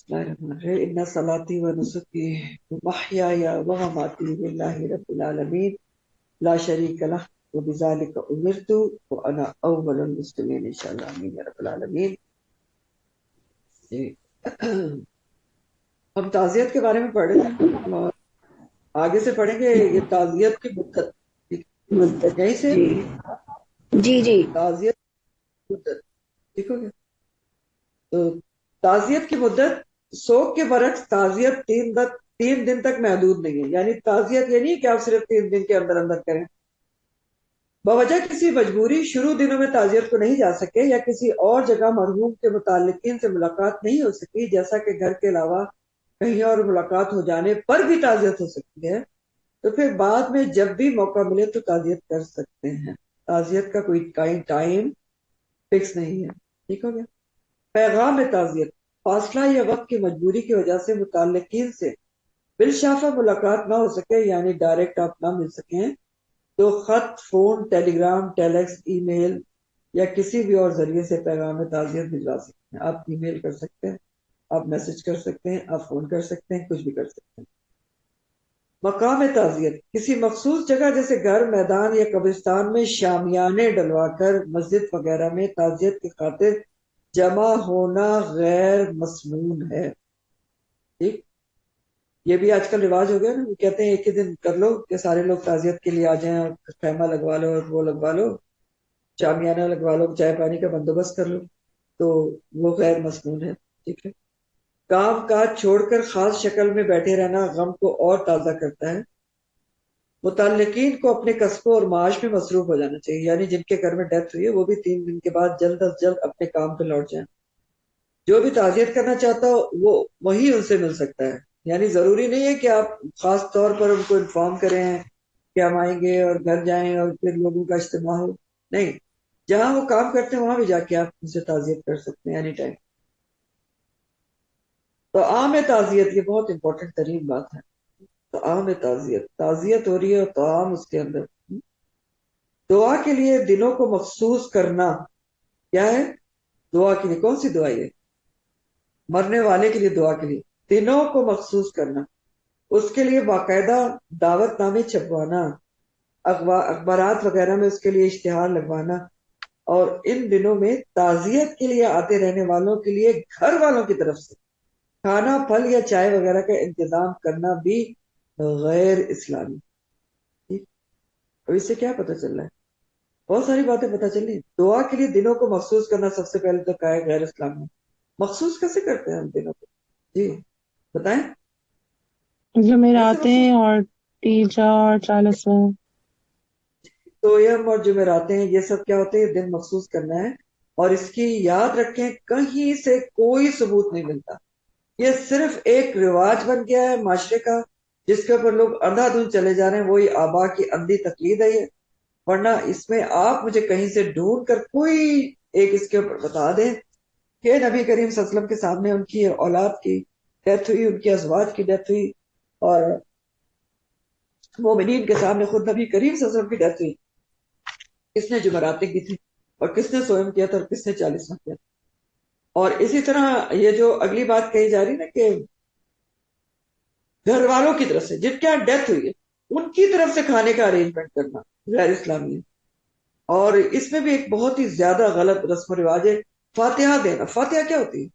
ان صلاتی و نسکی و محیای و مماتی للہ رب العالمین لا شریک لہ و بذالک امرت و انا اول المسلمین انشاءاللہ آمین یا رب العالمین. جی ہم تعزیت کے بارے میں پڑھ رہے تھے اور آگے سے پڑھیں گے. یہ تعزیت کی مدت مدت. یہیں سے جی جی جی. تعزیت کی مدت ٹھیک ہو گیا. تو تعزیت کی مدت سوگ کے برعکس تعزیت 3 دن تک محدود نہیں ہے. یعنی تعزیت یہ نہیں کہ آپ صرف 3 دن کے اندر اندر کریں. بوجہ کسی مجبوری شروع دنوں میں تعزیت کو نہیں جا سکے یا کسی اور جگہ مرحوم کے متعلقین سے ملاقات نہیں ہو سکی، جیسا کہ گھر کے علاوہ کہیں اور ملاقات ہو جانے پر بھی تعزیت ہو سکتی ہے، تو پھر بعد میں جب بھی موقع ملے تو تعزیت کر سکتے ہیں. تعزیت کا کوئی ٹائم فکس نہیں ہے. ٹھیک ہو گیا. پیغام تعزیت: فاصلہ یا وقت کی مجبوری کی وجہ سے متعلقین سے بالشافہ ملاقات نہ ہو سکے، یعنی ڈائریکٹ آپ نہ مل سکیں، تو خط، فون، ٹیلی گرام، ٹیلیکس، ای میل یا کسی بھی اور ذریعے سے پیغام تعزیت بھجوا سکتے ہیں. آپ ای میل کر سکتے ہیں، آپ میسج کر سکتے ہیں، آپ فون کر سکتے ہیں، کچھ بھی کر سکتے ہیں. مقام تعزیت: کسی مخصوص جگہ جیسے گھر، میدان یا قبرستان میں شامیانے ڈلوا کر مسجد وغیرہ میں تعزیت کی خاطر جمع ہونا غیر مسنون ہے. ٹھیک. یہ بھی آج کل رواج ہو گیا نا. وہ کہتے ہیں ایک ہی دن کر لو کہ سارے لوگ تعزیت کے لیے آ جائیں اور خیمہ لگوا لو اور وہ لگوا لو، شامیانہ لگوا لو، چائے پانی کا بندوبست کر لو. تو وہ غیر مسنون ہے. ٹھیک ہے. کام کاج چھوڑ کر خاص شکل میں بیٹھے رہنا غم کو اور تازہ کرتا ہے. متعلقین کو اپنے قصبوں اور معاش میں مصروف ہو جانا چاہیے. یعنی جن کے گھر میں ڈیتھ ہوئی ہے وہ بھی 3 دن کے بعد جلد از جلد اپنے کام پہ لوٹ جائیں. جو بھی تعزیت کرنا چاہتا ہو وہ وہی ان سے مل سکتا ہے. یعنی ضروری نہیں ہے کہ آپ خاص طور پر ان کو انفارم کریں کہ ہم آئیں گے اور گھر جائیں اور پھر لوگوں کا اجتماع ہو. نہیں، جہاں وہ کام کرتے ہیں وہاں بھی جا کے آپ ان سے تعزیت کر سکتے ہیں اینی ٹائم. تو عام تعزیت یہ بہت امپورٹنٹ ترین بات ہے. تو عام تعزیت ہو رہی ہے اور عام اس کے اندر دعا کے لیے دنوں کو مخصوص کرنا. کیا ہے؟ دعا کے لیے. کون سی دعا ہے؟ مرنے والے کے لیے دعا کے لیے دنوں کو مخصوص کرنا، اس کے لیے باقاعدہ دعوت نامے چھپوانا، اخبارات وغیرہ میں اس کے لیے اشتہار لگوانا، اور ان دنوں میں تعزیت کے لیے آتے رہنے والوں کے لیے گھر والوں کی طرف سے کھانا، پھل یا چائے وغیرہ کا انتظام کرنا بھی غیر اسلامی. ٹھیک. اب اس سے کیا پتہ چل رہا ہے؟ بہت ساری باتیں پتہ چلی. دعا کے لیے دنوں کو مخصوص کرنا سب سے پہلے تو کہا ہے غیر اسلامی. مخصوص کیسے کرتے ہیں ہم دنوں کو؟ جی بتائیں. کیسے جمعراتیں مخصوص؟ اور تیجا اور چالیسواں. تویم اور جمعراتیں یہ سب کیا ہوتے ہیں؟ دن مخصوص کرنا ہے. اور اس کی یاد رکھیں کہیں سے کوئی ثبوت نہیں ملتا. یہ صرف ایک رواج بن گیا ہے معاشرے کا جس کے اوپر لوگ اندھا دھند چلے جا رہے ہیں. وہی آبا کی اندھی تقلید ہے یہ. ورنہ اس میں آپ مجھے کہیں سے ڈھونڈ کر کوئی ایک اس کے اوپر بتا دیں کہ نبی کریم صلی اللہ علیہ وسلم کے سامنے ان کی اولاد کی ڈیتھ ہوئی، ان کی ازواج کی ڈیتھ ہوئی، اور مومنین کے سامنے خود نبی کریم صلی اللہ علیہ وسلم کی ڈیتھ ہوئی. کس نے جمعراتیں کی تھی اور کس نے سوئم کیا تھا اور کس نے 40واں کیا تھا. اور اسی طرح یہ جو اگلی بات کہی جا رہی نا کہ گھر والوں کی طرف سے جن کے یہاں ڈیتھ ہوئی ہے ان کی طرف سے کھانے کا ارینجمنٹ کرنا غیر اسلامی ہے. اور اس میں بھی ایک بہت ہی زیادہ غلط رسم و رواج ہے فاتحہ دینا. فاتحہ کیا ہوتی ہے؟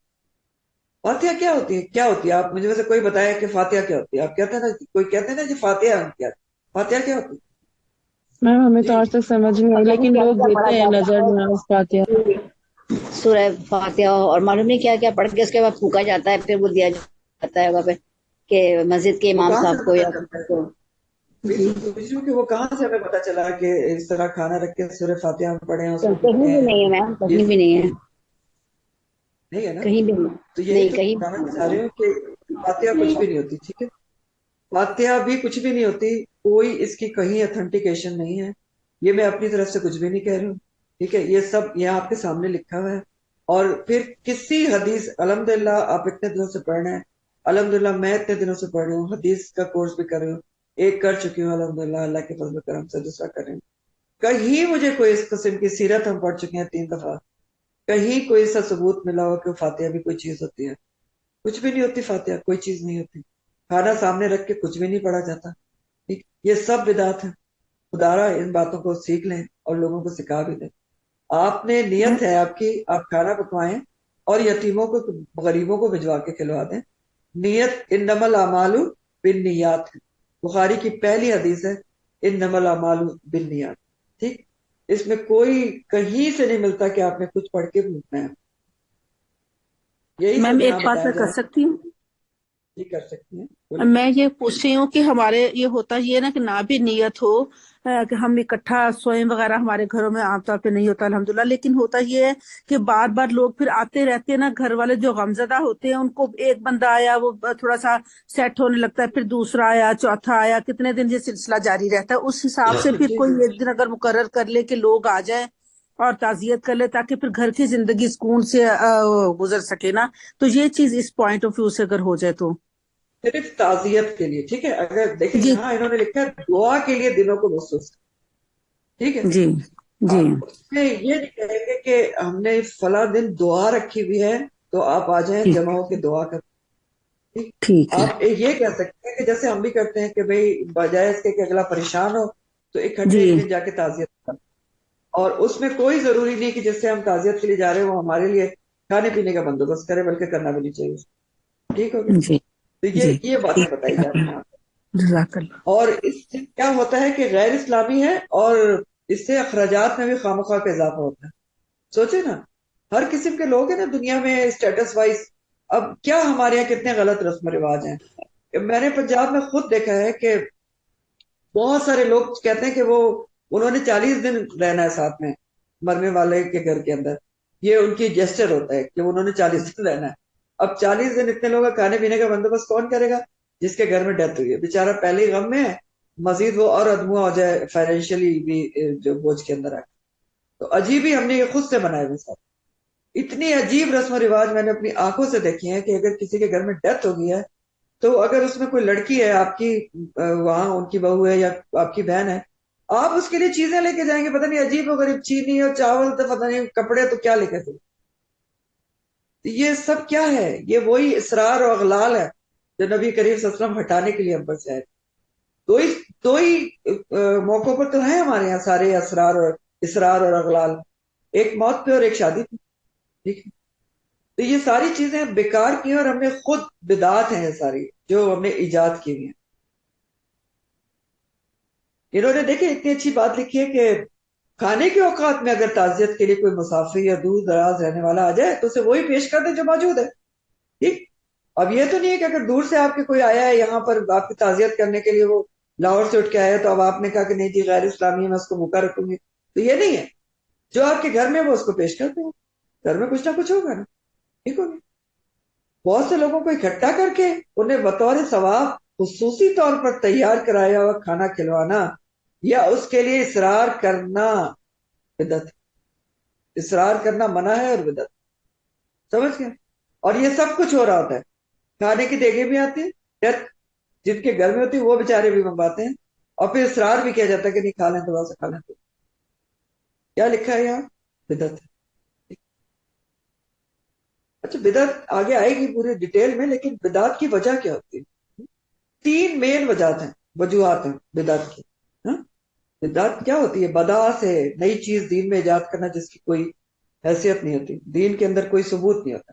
فاتحہ کیا ہوتی ہے؟ کیا ہوتی ہے؟ آپ مجھے ویسے کوئی بتایا کہ فاتحہ کیا ہوتی ہے. آپ کہتے ہیں نا، کوئی کہتے ہیں نا جی فاتحہ ہم کیا. فاتحہ کیا ہوتی میم ہمیں ہے؟ تو آج جی تک سمجھ نہیں آئی، پتہ نہیں لیکن کیا لوگ کیا پڑھا دیتے ہیں جاتا نظر ہے. نماز فاتحہ. سورہ فاتحہ اور معلوم نہیں کیا کیا پڑھ کے اس کے بعد پھونکا جاتا ہے، پھر وہ دیا جاتا ہے وہاں پہ کہ مسجد کے وہ امام کہاں سے صاحب کو پتا یا چلتا ہے؟ کو. جی. پوچھ رہی ہوں کہ وہ کہاں سے ہمیں پتا چلا کہ اس طرح کھانا رکھ کے سورہ فاتحہ ہم پڑھیں اس میں کہیں پوچھتے بھی ہیں. نہیں ہے میم، یہ کہیں بھی نہیں ہے. نہیں ہے نا. کہیں بھی نہیں. تو یہی نہیں تو کہیں بتانا بھی چاہ نہیں رہے ہوں کہ فاتحہ کچھ بھی نہیں ہوتی. ٹھیک ہے. فاتحہ بھی کچھ بھی نہیں ہوتی. کوئی اس کی کہیں اتھنٹیکیشن نہیں ہے. یہ میں اپنی طرف سے کچھ بھی نہیں کہہ رہی ہوں. ٹھیک ہے. یہ سب یہاں آپ کے سامنے لکھا ہوا ہے. اور پھر کسی حدیث، الحمدللہ آپ اتنے دنوں سے پڑھ رہے ہیں، الحمدللہ میں اتنے دنوں سے پڑھ رہی ہوں، حدیث کا کورس بھی کر رہی ہوں، ایک کر چکی ہوں الحمدللہ اللہ کے فضل و کرم سے، دوسرا کر رہی ہوں. کہیں مجھے کوئی اس قسم کی سیرت ہم پڑھ چکے ہیں 3 دفعہ، کہیں کوئی ایسا ثبوت ملا ہو کہ فاتحہ بھی کوئی چیز ہوتی ہے. کچھ بھی نہیں ہوتی فاتحہ، کوئی چیز نہیں ہوتی، کھانا سامنے رکھ کے کچھ بھی نہیں پڑھا جاتا. ٹھیک، یہ سب بدعت ہے. خدا را ان باتوں کو سیکھ لیں اور لوگوں کو سکھا بھی دیں. آپ نے نیت ہے آپ کی، آپ کھانا پکوائیں اور یتیموں کو غریبوں کو بھجوا کے کھلوا دیں. نیت انما الاعمال بالنیات ہے، بخاری کی پہلی حدیث ہے انما الاعمال بالنیات. ٹھیک، اس میں کوئی کہیں سے نہیں ملتا کہ آپ نے کچھ پڑھ کے بھولنا ہے. یہی میم سب ایک یہاں بات بتایا میں جا کر رہا سکتی ہوں؟ ہے. یہ کر سکتی ہیں، بولیں. میں یہ پوچھ رہی ہوں کہ ہمارے یہ ہوتا یہ نا کہ نہ بھی نیت ہو کہ ہم اکٹھا سوئیں وغیرہ، ہمارے گھروں میں عام طور پہ نہیں ہوتا الحمدللہ، لیکن ہوتا یہ ہے کہ بار بار لوگ پھر آتے رہتے ہیں نا، گھر والے جو غمزدہ ہوتے ہیں ان کو ایک بندہ آیا وہ تھوڑا سا سیٹ ہونے لگتا ہے، پھر دوسرا آیا، چوتھا آیا، کتنے دن یہ سلسلہ جاری رہتا ہے. اس حساب سے پھر جی کوئی جی. ایک دن اگر مقرر کر لے کہ لوگ آ جائیں اور تعزیت کر لے تاکہ پھر گھر کی زندگی سکون سے گزر سکے نا، تو یہ چیز اس پوائنٹ آف ویو سے اگر ہو جائے تو. صرف تعزیت کے لیے. ٹھیک ہے، اگر دیکھیں جی یہاں انہوں نے لکھا ہے دعا کے لیے دنوں کو مخصوص. ٹھیک ہے، جی جی اور اس میں یہ نہیں کہیں گے کہ ہم نے فلاں دن دعا رکھی ہوئی ہے تو آپ آ جائیں ٹھیک جمع ہو کے دعا کر. ٹھیک، ٹھیک ہے. آپ یہ کہہ سکتے ہیں کہ جیسے ہم بھی کرتے ہیں کہ بھئی بجائے اس کے کہ اگلا پریشان ہو تو اکٹھے جی ایک دن جا کے تعزیت کریں. اور اس میں کوئی ضروری نہیں کہ جس سے ہم تعزیت کے لیے جا رہے ہیں وہ ہمارے لیے کھانے پینے کا بندوبست کرے، بلکہ کرنا بھی نہیں چاہیے. ٹھیک ہو گیا. جی تو جی یہ باتیں ٹھیک بتائی ہے. جا رہی ہیں. جزاک اللہ. اور اس سے کیا ہوتا ہے کہ غیر اسلامی ہے اور اس سے اخراجات میں بھی خامخواہ کا اضافہ ہوتا ہے. سوچے نا، ہر قسم کے لوگ ہیں نا دنیا میں اسٹیٹس وائز. اب کیا ہمارے یہاں کتنے غلط رسم و رواج ہیں. میں نے پنجاب میں خود دیکھا ہے کہ بہت سارے لوگ کہتے ہیں کہ وہ انہوں نے 40 دن رہنا ہے ساتھ میں مرنے والے کے گھر کے اندر. یہ ان کی جیسچر ہوتا ہے کہ انہوں نے 40 دن رہنا ہے. اب 40 دن اتنے لوگوں کا کھانے پینے کا بندوبست کون کرے گا؟ جس کے گھر میں ڈیتھ ہوئی ہے بیچارہ پہلے ہی غم میں ہے، مزید وہ اور ادموا ہو جائے فائنینشلی بھی جو بوجھ کے اندر آئے. تو عجیب ہی ہم نے یہ خود سے بنائے ہوئے ساتھ. اتنی عجیب رسم و رواج میں نے اپنی آنکھوں سے دیکھی ہیں کہ اگر کسی کے گھر میں ڈیتھ ہو گئی ہے تو اگر اس میں کوئی لڑکی ہے آپ کی، وہاں ان کی بہو ہے یا آپ کی بہن ہے، آپ اس کے لیے چیزیں لے کے جائیں گے، پتہ نہیں عجیب و غریب، چینی اور چاول تو پتہ نہیں کپڑے تو کیا لے کے دیں. یہ سب کیا ہے؟ یہ وہی اسرار اور اغلال ہے جو نبی کریم صلی اللہ علیہ وسلم ہٹانے کے لیے ہم پر سے آئے. دو ہی موقعوں پر تو ہیں ہمارے یہاں سارے اسرار اور اغلال، ایک موت پہ اور ایک شادی پہ. ٹھیک ہے، تو یہ ساری چیزیں بیکار کی ہیں اور ہم نے خود بدعات ہیں یہ ساری جو ہم نے ایجاد کی ہوئی ہیں. انہوں نے دیکھیں اتنی اچھی بات لکھی ہے کہ کھانے کے اوقات میں اگر تعزیت کے لیے کوئی مسافر یا دور دراز رہنے والا آ جائے تو اسے وہی پیش کر دیں جو موجود ہے. ٹھیک، اب یہ تو نہیں ہے کہ اگر دور سے آپ کے کوئی آیا ہے یہاں پر آپ کی تعزیت کرنے کے لیے، وہ لاہور سے اٹھ کے آیا تو اب آپ نے کہا کہ نہیں جی غیر اسلامی ہے میں اس کو بھوکا رکھوں گی. تو یہ نہیں ہے، جو آپ کے گھر میں وہ اس کو پیش کرتے ہیں. گھر میں کچھ نہ کچھ ہوگا نا. ٹھیک ہوگا. بہت سے لوگوں کو اکٹھا کر کے انہیں بطور ثواب خصوصی طور پر تیار کرایا ہوا کھانا کھلوانا یا اس کے لیے اصرار کرنا بدعت. اصرار کرنا منع ہے اور بدعت. سمجھ گئے؟ اور یہ سب کچھ ہو رہا ہوتا ہے. کھانے کی دیگیں بھی آتی ہیں، جن کے گھر میں ہوتی ہے وہ بیچارے بھی منگواتے ہیں، اور پھر اصرار بھی کیا جاتا ہے کہ نہیں کھا لیں تھوڑا سا کھا لیں. تو کیا لکھا ہے یہاں؟ بدعت. اچھا، بدعت آگے آئے گی پورے ڈیٹیل میں، لیکن بدعت کی وجہ کیا ہوتی ہے؟ 3 مین وجوہات ہیں بدعت کی. ہاں؟ بدعت کیا ہوتی ہے؟ بدا سے نئی چیز دین میں ایجاد کرنا جس کی کوئی حیثیت نہیں ہوتی، دین کے اندر کوئی ثبوت نہیں ہوتا.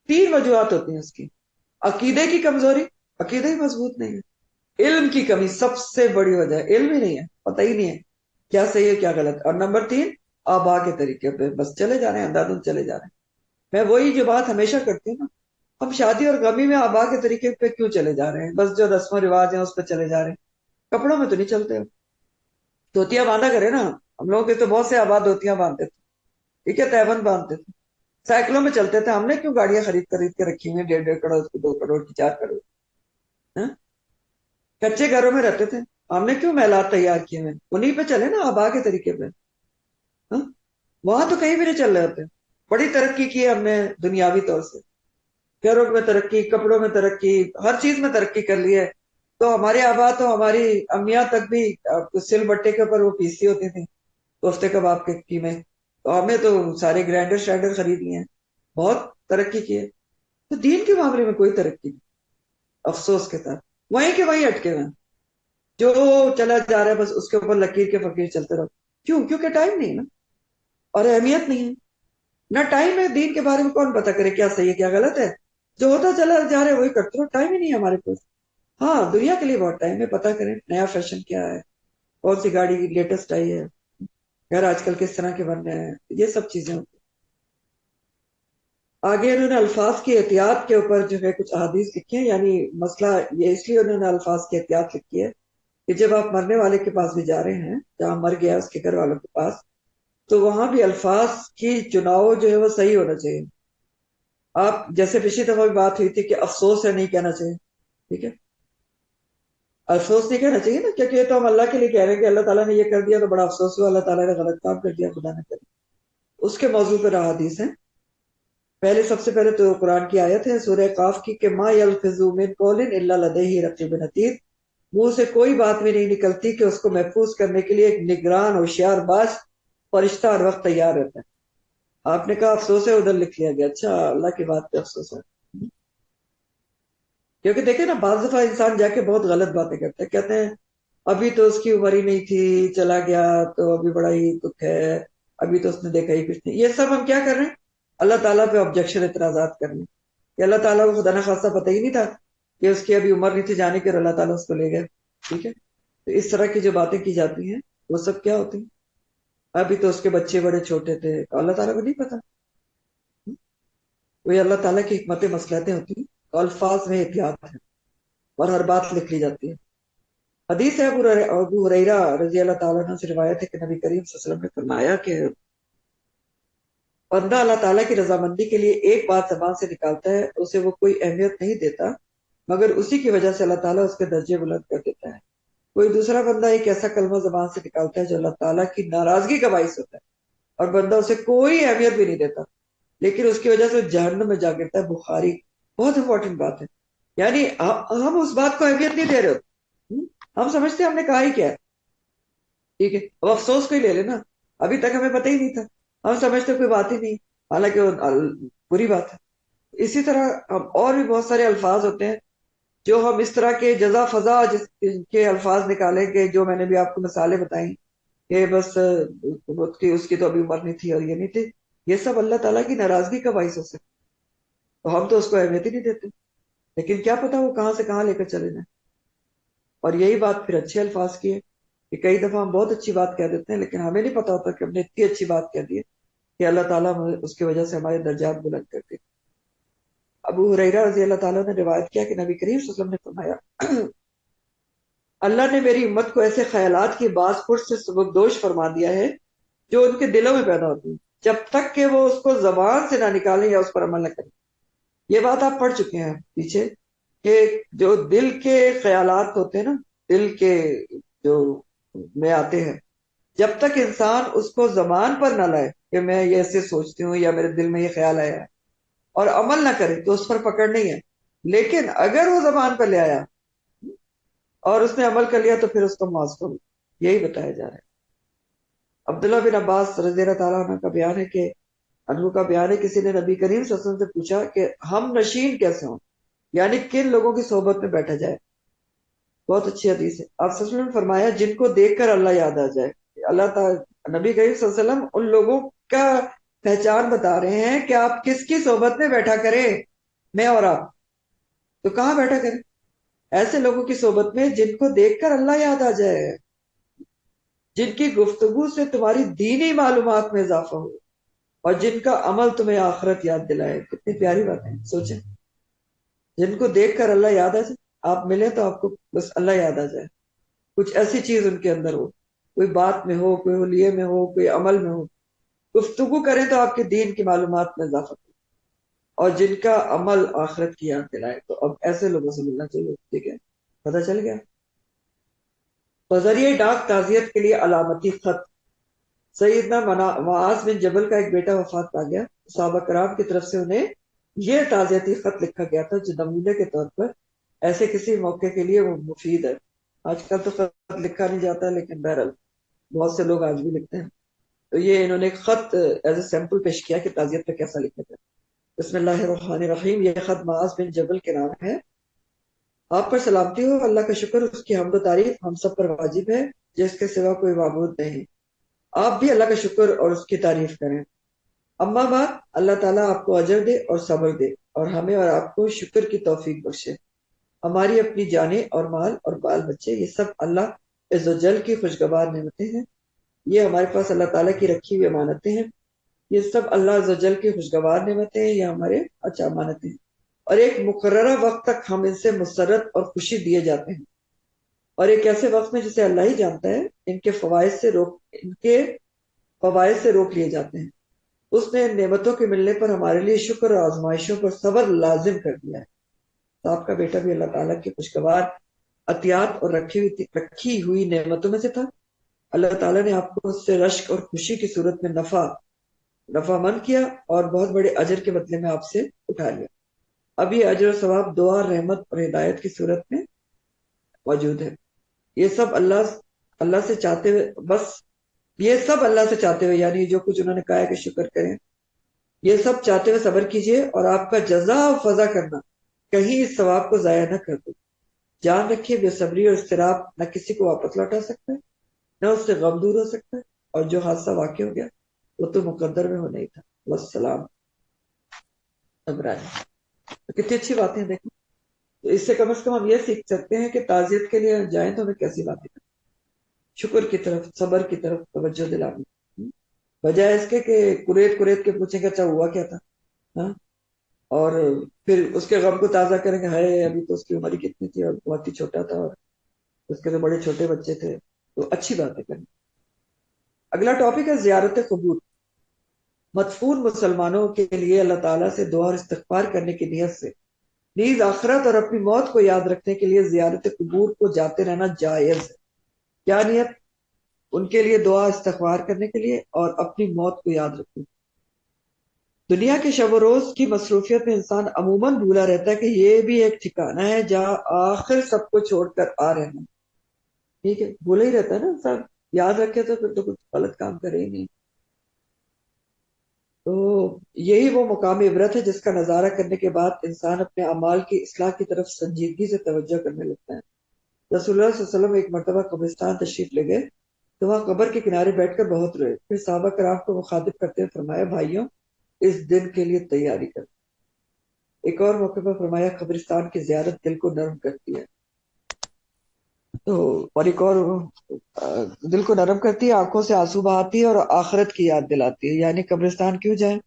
3 وجوہات ہوتی ہیں اس کی. عقیدے کی کمزوری، عقیدہ ہی مضبوط نہیں ہے. علم کی کمی سب سے بڑی وجہ ہے، علم ہی نہیں ہے، پتہ ہی نہیں ہے کیا صحیح ہے کیا غلط. اور نمبر 3 آبا کے طریقے پہ بس چلے جا رہے ہیں، اندھادھند چلے جا رہے ہیں. میں وہی جو بات ہمیشہ کرتی ہوں نا، ہم شادی اور غمی میں آبا کے طریقے پہ کیوں چلے جا رہے ہیں؟ بس جو رسم و رواج ہیں اس پہ چلے جا رہے ہیں. کپڑوں میں تو نہیں چلتے. دھوتیاں باندھا کرے نا، ہم لوگ کے تو بہت سے آباد دھوتیاں باندھتے تھے. ٹھیک ہے، تہبند باندھتے تھے، سائیکلوں میں چلتے تھے. ہم نے کیوں گاڑیاں خرید کے رکھی ہوئی ہیں 1.5 کروڑ کی، 2 کروڑ کی، 4 کروڑ. ہاں؟ کچے گھروں میں رہتے تھے، ہم نے کیوں محلات تیار کیے ہوئے؟ انہیں پہ چلے نا آبا کے طریقے پہ. ہاں؟ وہاں تو کہیں بھی نہیں چل رہے ہوتے. بڑی ترقی کی ہے ہم نے دنیاوی طور سے، گھروں میں ترقی، کپڑوں میں ترقی، ہر چیز میں ترقی کر لی ہے. تو ہمارے آبا تو ہماری امیاں تک بھی سل بٹے کے اوپر وہ پیسی ہوتی تھیں کوفتے کباب کے قیمے. تو ہمیں تو سارے گرائنڈر شرائنڈر خرید لیے ہیں، بہت ترقی کی ہے. تو دین کے معاملے میں کوئی ترقی نہیں، افسوس کے ساتھ وہیں کے وہیں اٹکے ہوئے ہیں۔ جو چلا جا رہا ہے بس اس کے اوپر لکیر کے فقیر چلتے رہو، کیوں؟ کیونکہ ٹائم نہیں ہے نا، اور اہمیت نہیں ہے، نہ ٹائم ہے دین کے بارے میں، کون پتا کرے کیا صحیح ہے کیا غلط ہے، جو ہوتا چلا جا رہا ہے وہی کرتے رہو، ٹائم ہی نہیں ہے ہمارے پاس۔ ہاں دنیا کے لیے بہت ٹائم ہے، پتا کریں نیا فیشن کیا ہے، کون سی گاڑی لیٹسٹ آئی ہے، گھر آج کل کس طرح کے بن رہے ہیں، یہ سب چیزیں ہوتی ہیں۔ آگے انہوں نے الفاظ کی احتیاط کے اوپر جو ہے کچھ احادیث لکھی ہیں، یعنی مسئلہ یہ اس لیے انہوں نے الفاظ کی احتیاط لکھی ہے کہ جب آپ مرنے والے کے پاس بھی جا رہے ہیں، جہاں مر گیا اس کے گھر والوں کے پاس، تو وہاں بھی الفاظ کی چناؤ جو ہے وہ صحیح ہونا چاہیے۔ آپ جیسے پچھلی دفعہ بھی بات ہوئی تھی کہ افسوس ہے نہیں کہنا چاہیے، ٹھیک ہے، افسوس نہیں کہنا چاہیے نا، کیونکہ یہ تو ہم اللہ کے لیے کہہ رہے ہیں کہ اللہ تعالیٰ نے یہ کر دیا تو بڑا افسوس ہوا، اللہ تعالیٰ نے غلط کام کر دیا، خدا نہ کرے۔ اس کے موضوع پر احادیث ہیں۔ پہلے سب سے پہلے تو قرآن کی آیت ہے سورہ قاف کی کہ ما یلفظ من قول الا لدیہ رقیب عتید، منہ سے کوئی بات بھی نہیں نکلتی کہ اس کو محفوظ کرنے کے لیے ایک نگران ہوشیار باز فرشتہ ہر وقت تیار رہتا ہے۔ آپ نے کہا افسوس ہے، ادھر لکھ لیا گیا، اچھا اللہ کی بات پہ افسوس ہے، کیونکہ دیکھیں نا بعض دفعہ انسان جا کے بہت غلط باتیں کرتا ہے، کہتے ہیں ابھی تو اس کی عمر ہی نہیں تھی، چلا گیا تو ابھی بڑا ہی دکھ ہے، ابھی تو اس نے دیکھا ہی کچھ نہیں۔ یہ سب ہم کیا کر رہے ہیں؟ اللہ تعالیٰ پہ آبجیکشن اعتراضات کر رہے ہیں کہ اللہ تعالیٰ کو خدا نخواستہ پتہ ہی نہیں تھا کہ اس کی ابھی عمر نہیں تھی جانے کے، اور اللہ تعالیٰ اس کو لے گئے، ٹھیک ہے۔ تو اس طرح کی جو باتیں کی جاتی ہیں وہ سب کیا ہوتی ہیں؟ ابھی تو اس کے بچے بڑے چھوٹے تھے، تو اللہ تعالیٰ کو نہیں پتا؟ وہی اللہ تعالیٰ کی حکمت مصلحتیں ہوتی ہیں، تو الفاظ میں احتیاط ہے اور ہر بات لکھ لی جاتی ہے۔ حدیث ہے ابو ہریرہ رضی اللہ تعالیٰ عنہ سے روایت ہے کہ نبی کریم صلی اللہ علیہ وسلم نے فرمایا کہ بندہ اللہ تعالیٰ کی رضامندی کے لیے ایک بات زبان سے نکالتا ہے، اسے وہ کوئی اہمیت نہیں دیتا، مگر اسی کی وجہ سے اللہ تعالیٰ اس کے درجے بلند کر دیتا ہے۔ کوئی دوسرا بندہ ایک ایسا کلمہ زبان سے نکالتا ہے جو اللہ تعالیٰ کی ناراضگی کا باعث ہوتا ہے، اور بندہ اسے کوئی اہمیت بھی نہیں دیتا، لیکن اس کی وجہ سے جہنم میں جا گرتا ہے۔ بخاری، بہت امپورٹنٹ بات ہے، یعنی ہم اس بات کو اہمیت نہیں دے رہے ہوتے، ہم سمجھتے ہیں ہم نے کہا ہی کیا ہے، ٹھیک ہے، اب افسوس کو ہی لے لینا، ابھی تک ہمیں پتہ ہی نہیں تھا، ہم سمجھتے کوئی بات ہی نہیں، حالانکہ وہ بری بات ہے۔ اسی طرح اور بھی بہت سارے الفاظ ہوتے ہیں جو ہم اس طرح کے جزا فضا جس کے الفاظ نکالیں گے، جو میں نے بھی آپ کو مثالیں بتائیں کہ بس اس کی تو ابھی عمر نہیں تھی اور یہ نہیں تھی، یہ سب اللہ تعالیٰ کی ناراضگی کا باعث ہو سکتا ہے، تو ہم تو اس کو اہمیت ہی نہیں دیتے، لیکن کیا پتا وہ کہاں سے کہاں لے کر چلے جائیں۔ اور یہی بات پھر اچھے الفاظ کی ہے کہ کئی دفعہ ہم بہت اچھی بات کہہ دیتے ہیں لیکن ہمیں نہیں پتا ہوتا کہ ہم نے اتنی اچھی بات کہہ دی ہے کہ اللہ تعالیٰ اس کی وجہ سے ہمارے درجات بلند کر دے۔ ابو ہریرہ رضی اللہ تعالیٰ نے روایت کیا کہ نبی کریم صلی اللہ علیہ وسلم نے فرمایا اللہ نے میری امت کو ایسے خیالات کی باز پرس سے سبکدوش فرما دیا ہے جو ان کے دلوں میں پیدا ہوتی ہیں، جب تک کہ وہ اس کو زبان سے نہ نکالیں یا اس پر عمل نہ کریں۔ یہ بات آپ پڑھ چکے ہیں پیچھے کہ جو دل کے خیالات ہوتے ہیں نا، دل کے جو میں آتے ہیں، جب تک انسان اس کو زبان پر نہ لائے کہ میں یہ ایسے سوچتی ہوں یا میرے دل میں یہ خیال آیا ہے، اور عمل نہ کرے تو اس پر پکڑ نہیں ہے، لیکن اگر وہ زبان پر لے آیا اور اس نے عمل کر لیا تو پھر اس کو معاف کرو، یہی بتایا جا رہا ہے۔ عبداللہ بن عباس رضی اللہ تعالیٰ عنہ کا بیان ہے کہ انہوں کا بیان ہے کسی نے نبی کریم صلی اللہ علیہ وسلم سے پوچھا کہ ہم نشین کیسے ہوں، یعنی کن لوگوں کی صحبت میں بیٹھا جائے۔ بہت اچھی حدیث ہے۔ آپ صلی اللہ علیہ وسلم نے فرمایا جن کو دیکھ کر اللہ یاد آ جائے۔ اللہ تعالیٰ نبی کریم صلی اللہ علیہ وسلم ان لوگوں کا پہچان بتا رہے ہیں کہ آپ کس کی صحبت میں بیٹھا کریں، میں اور آپ، تو کہاں بیٹھا کریں؟ ایسے لوگوں کی صحبت میں جن کو دیکھ کر اللہ یاد آ جائے، جن کی گفتگو سے تمہاری دینی معلومات میں اضافہ ہو، اور جن کا عمل تمہیں آخرت یاد دلائے۔ کتنی پیاری بات ہے، سوچیں، جن کو دیکھ کر اللہ یاد آ جائے، آپ ملیں تو آپ کو بس اللہ یاد آ جائے، کچھ ایسی چیز ان کے اندر ہو، کوئی بات میں ہو، کوئی حلیے میں ہو، کوئی عمل میں ہو، گفتگو کریں تو آپ کے دین کی معلومات میں اضافہ ہو، اور جن کا عمل آخرت کی یاد دلائے۔ تو اب ایسے لوگوں سے ملنا چاہیے، ٹھیک ہے، پتہ چل گیا۔ بذریعہ ڈاک تعزیت کے لیے علامتی خط۔ سیدنا معاذ بن جبل کا ایک بیٹا وفات پا گیا، صحابہ کرام کی طرف سے انہیں یہ تعزیتی خط لکھا گیا تھا جو نمونے کے طور پر ایسے کسی موقع کے لیے وہ مفید ہے۔ آج کل تو خط لکھا نہیں جاتا لیکن بہرحال بہت سے لوگ آج بھی لکھتے ہیں، تو یہ انہوں نے ایک خط ایز اے سیمپل پیش کیا کہ تعزیت پہ کیسا لکھا جائے۔ بسم اللہ الرحمن الرحیم. یہ خط معاذ بن جبل کے نام ہے. آپ پر سلامتی ہو. اللہ کا شکر، اس کی حمد و تعریف ہم سب پر واجب ہے جس کے سوا کوئی معبود نہیں. آپ بھی اللہ کا شکر اور اس کی تعریف کریں. اما بعد، اللہ تعالیٰ آپ کو اجر دے اور صبر دے اور ہمیں اور آپ کو شکر کی توفیق بخشے. ہماری اپنی جانیں اور مال اور بال بچے یہ سب اللہ عز و جل کی خوشگوار نعمتیں ہیں. یہ ہمارے پاس اللہ تعالیٰ کی رکھی ہوئی امانتیں ہیں. یہ سب اللہ عز و جل کی خوشگوار نعمتیں ہیں. یہ ہمارے اچھا امانتیں ہیں اور ایک مقررہ وقت تک ہم ان سے مسرت اور خوشی دیے جاتے ہیں، اور ایک ایسے وقت میں جسے اللہ ہی جانتا ہے ان کے فوائد سے روک لیے جاتے ہیں. اس نے ان نعمتوں کے ملنے پر ہمارے لیے شکر اور آزمائشوں پر صبر لازم کر دیا ہے. تو آپ کا بیٹا بھی اللہ تعالیٰ کی خوشگوار عطیات اور رکھی ہوئی نعمتوں میں سے تھا. اللہ تعالیٰ نے آپ کو اس سے رشک اور خوشی کی صورت میں نفع مند کیا اور بہت بڑے اجر کے بدلے میں آپ سے اٹھا لیا. اب یہ اجر و ثواب دعا، رحمت اور ہدایت کی صورت میں موجود ہے. یہ سب اللہ سے چاہتے ہوئے یعنی جو کچھ انہوں نے کہا ہے کہ شکر کریں، یہ سب چاہتے ہوئے صبر کیجئے اور آپ کا جزا و فضا کرنا کہیں اس ثواب کو ضائع نہ کر دو. جان رکھیے بے صبری اور اضطراب نہ کسی کو واپس لوٹا سکتا ہے نہ اس سے غم دور ہو سکتا ہے، اور جو حادثہ واقع ہو گیا وہ تو مقدر میں ہونا ہی تھا. والسلام. ابراہیم. کتنی اچھی باتیں دیکھیں. تو اس سے کم از کم ہم یہ سیکھ سکتے ہیں کہ تعزیت کے لیے جائیں تو ہمیں کیسی باتیں کریں. شکر کی طرف، صبر کی طرف توجہ دلانی، بجائے اس کے کہ کریت کے پوچھیں کہ اچھا ہوا کیا تھا، ہاں، اور پھر اس کے غم کو تازہ کریں کہ ہائے ابھی تو اس کی عمر ہی کتنی تھی اور بہت ہی چھوٹا تھا اور اس کے تو بڑے چھوٹے بچے تھے. تو اچھی باتیں کریں. اگلا ٹاپک ہے زیارت قبور. مدفون مسلمانوں کے لیے اللہ تعالیٰ سے دعا اور استغفار کرنے کی نیت سے نیز آخرت اور اپنی موت کو یاد رکھنے کے لیے زیارت قبور کو جاتے رہنا جائز ہے. کیا نیت؟ ان کے لیے دعا استغفار کرنے کے لیے اور اپنی موت کو یاد رکھنے. دنیا کے شب و روز کی مصروفیت میں انسان عموماً بھولا رہتا ہے کہ یہ بھی ایک ٹھکانہ ہے جہاں آخر سب کو چھوڑ کر آ رہنا. ٹھیک ہے، بھولا ہی رہتا ہے نا انسان. یاد رکھے تو پھر تو کچھ غلط کام کرے ہی نہیں. تو یہی وہ مقام عبرت ہے جس کا نظارہ کرنے کے بعد انسان اپنے اعمال کی اصلاح کی طرف سنجیدگی سے توجہ کرنے لگتا ہے. رسول اللہ صلی اللہ علیہ وسلم ایک مرتبہ قبرستان تشریف لے گئے تو وہاں قبر کے کنارے بیٹھ کر بہت روئے. پھر صحابہ کرام کو مخاطب کرتے ہوئے فرمایا بھائیوں اس دن کے لیے تیاری کر. ایک اور موقع پر فرمایا قبرستان کی زیارت دل کو نرم کرتی ہے. تو اور ایک اور دل کو نرم کرتی ہے، آنکھوں سے آنسو بہاتی ہے اور آخرت کی یاد دلاتی ہے. یعنی قبرستان کیوں جائیں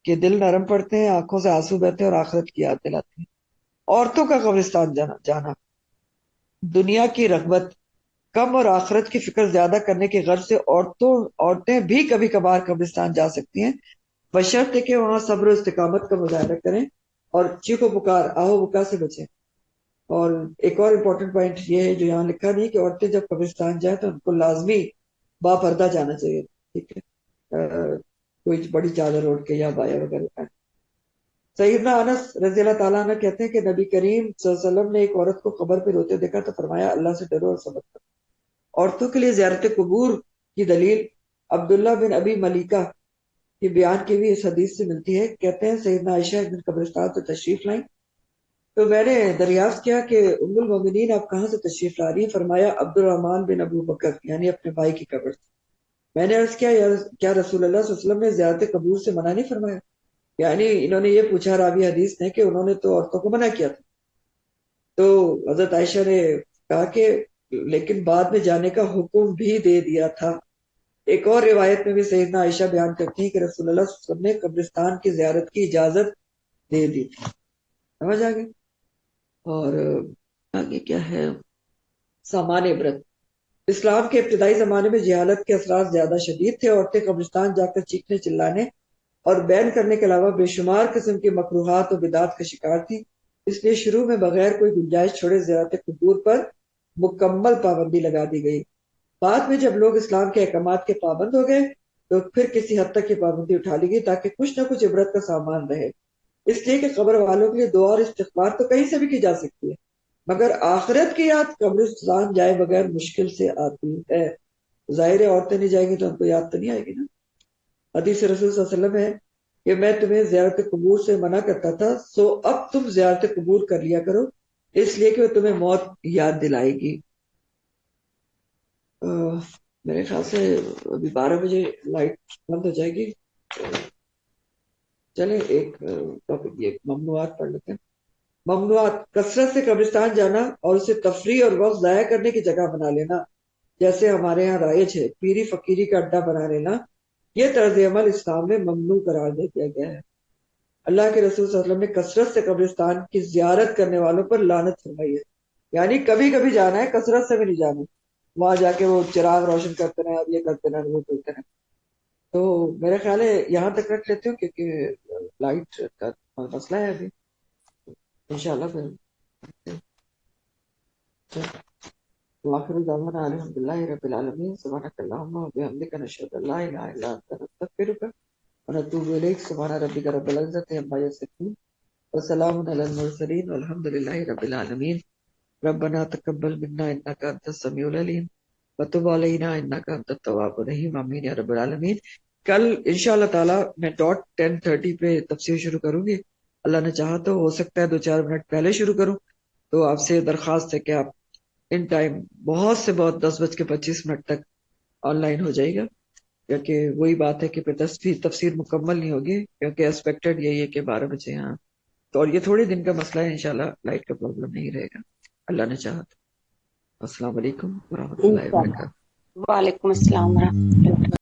کہ دل نرم پڑتے ہیں، آنکھوں سے آنسو بہتے ہیں اور آخرت کی یاد دلاتی ہے. عورتوں کا قبرستان جانا دنیا کی رغبت کم اور آخرت کی فکر زیادہ کرنے کی غرض سے عورتیں بھی کبھی کبھار قبرستان جا سکتی ہیں، بشرطے کہ وہاں صبر و استقامت کا مظاہرہ کریں اور چیخو پکار آہو بکا سے بچیں. اور ایک اور امپورٹنٹ پوائنٹ یہ ہے جو یہاں لکھا نہیں کہ عورتیں جب قبرستان جائیں تو ان کو لازمی با پردہ جانا چاہیے. ٹھیک ہے، کوئی بڑی چادر اوڑھ کے یا بایا وغیرہ. سیدنا انس رضی اللہ تعالیٰ عنہ کہتے ہیں کہ نبی کریم صلی اللہ علیہ وسلم نے ایک عورت کو قبر پہ روتے دیکھا تو فرمایا اللہ سے ڈرو اور صبر کرو. عورتوں کے لیے زیارت قبور کی دلیل عبداللہ بن ابی ملیکہ کی بیان کی ہوئی اس حدیث سے ملتی ہے. کہتے ہیں سیدنا عائشہ ایک دن قبرستان سے تشریف لائیں تو میں نے دریافت کیا کہ ام المومنین آپ کہاں سے تشریف لا رہی ہیں؟ فرمایا عبد الرحمن بن ابو بکر یعنی اپنے بھائی کی قبر سے. میں نے عرض کیا کیا رسول اللہ صلی اللہ علیہ وسلم نے زیارت قبور سے منع نہیں فرمایا؟ یعنی انہوں نے یہ پوچھا راوی حدیث نے کہ انہوں نے تو عورتوں کو منع کیا تھا. تو حضرت عائشہ نے کہا کہ لیکن بعد میں جانے کا حکم بھی دے دیا تھا. ایک اور روایت میں بھی سیدنا عائشہ بیان کرتی ہیں کہ رسول اللہ صلی اللہ علیہ وسلم نے قبرستان کی زیارت کی اجازت دے دی تھی. سمجھ آ گئی؟ اور آگے کیا ہے؟ سامان عبرت. اسلام کے ابتدائی زمانے میں جہالت کے اثرات زیادہ شدید تھے. عورتیں قبرستان جا کر چیخنے چلانے اور بین کرنے کے علاوہ بے شمار قسم کی مکروہات اور بدعات کا شکار تھی. اس لیے شروع میں بغیر کوئی گنجائش چھوڑے زیارت قبور پر مکمل پابندی لگا دی گئی. بعد میں جب لوگ اسلام کے احکامات کے پابند ہو گئے تو پھر کسی حد تک یہ پابندی اٹھا لی گئی تاکہ کچھ نہ کچھ عبرت کا سامان رہے. اس لیے کہ قبر والوں کے لیے دعا اور استغفار تو کہیں سے بھی کی جا سکتی ہے، مگر آخرت کی یاد قبرستان جائے بغیر مشکل سے آتی ہے. ظاہر ہے عورتیں نہیں جائیں گی تو ان کو یاد تو نہیں آئے گی نا. حدیث رسول صلی اللہ علیہ وسلم ہے کہ میں تمہیں زیارت قبور سے منع کرتا تھا، سو اب تم زیارت قبور کر لیا کرو، اس لیے کہ وہ تمہیں موت یاد دلائے گی۔ میرے خیال سے ابھی 12 بجے لائٹ بند ہو جائے گی۔ چلیں ایک ٹاپک یہ ممنوعات پڑھ لیتے ہیں۔ ممنوعات: کثرت سے قبرستان جانا اور اسے تفریح اور وقت ضائع کرنے کی جگہ بنا لینا، جیسے ہمارے ہاں رائج ہے پیری فقیری کا اڈا بنا لینا، یہ طرز عمل اسلام میں ممنوع قرار دے دیا گیا ہے۔ اللہ کے رسول صلی اللہ علیہ وسلم نے کثرت سے قبرستان کی زیارت کرنے والوں پر لعنت فرمائی ہے، یعنی کبھی کبھی جانا ہے، کثرت سے بھی نہیں جانا، وہاں جا کے وہ چراغ روشن کرتے رہے، اب یہ کرتے رہے، وہ کرتے رہے۔ تو میرا خیال ہے یہاں تک رکھ لیتے ہوں کیونکہ لائٹ کا مسئلہ ہے ابھی، انشاءاللہ پھر وآخر دعوانا الحمد للہ رب العالمین، سبحانک اللہم وبحمدک، نشہد ان لا الہ الا انت، نستغفرک ونتوب الیک، سبحان ربک رب العزت عما یصفون وسلام علی المرسلین والحمد للہ رب العالمین۔ ربنا تقبل منا انک انت السمیع العلیم وتب علینا انک انت التواب الرحیم، آمین یا رب العالمین۔ کل انشاءاللہ تعالی میں ڈاٹ 10:30 پہ تفسیر شروع کروں گی، اللہ نے چاہا تو ہو سکتا ہے 2-4 منٹ پہلے شروع کروں، تو آپ سے درخواست ہے کہ آپ ان ٹائم بہت سے بہت 10:25 تک آن لائن ہو جائے گا، کیونکہ وہی بات ہے کہ پھر تفسیر مکمل نہیں ہوگی، کیونکہ ایکسپیکٹڈ یہی ہے کہ 12 بجے یہاں تو، اور یہ تھوڑے دن کا مسئلہ ہے، انشاءاللہ لائٹ کا پرابلم نہیں رہے گا، اللہ نے چاہا تو۔ السلام علیکم ورحمۃ اللہ وبرکاتہ۔ وعلیکم السلام ورحمۃ اللہ۔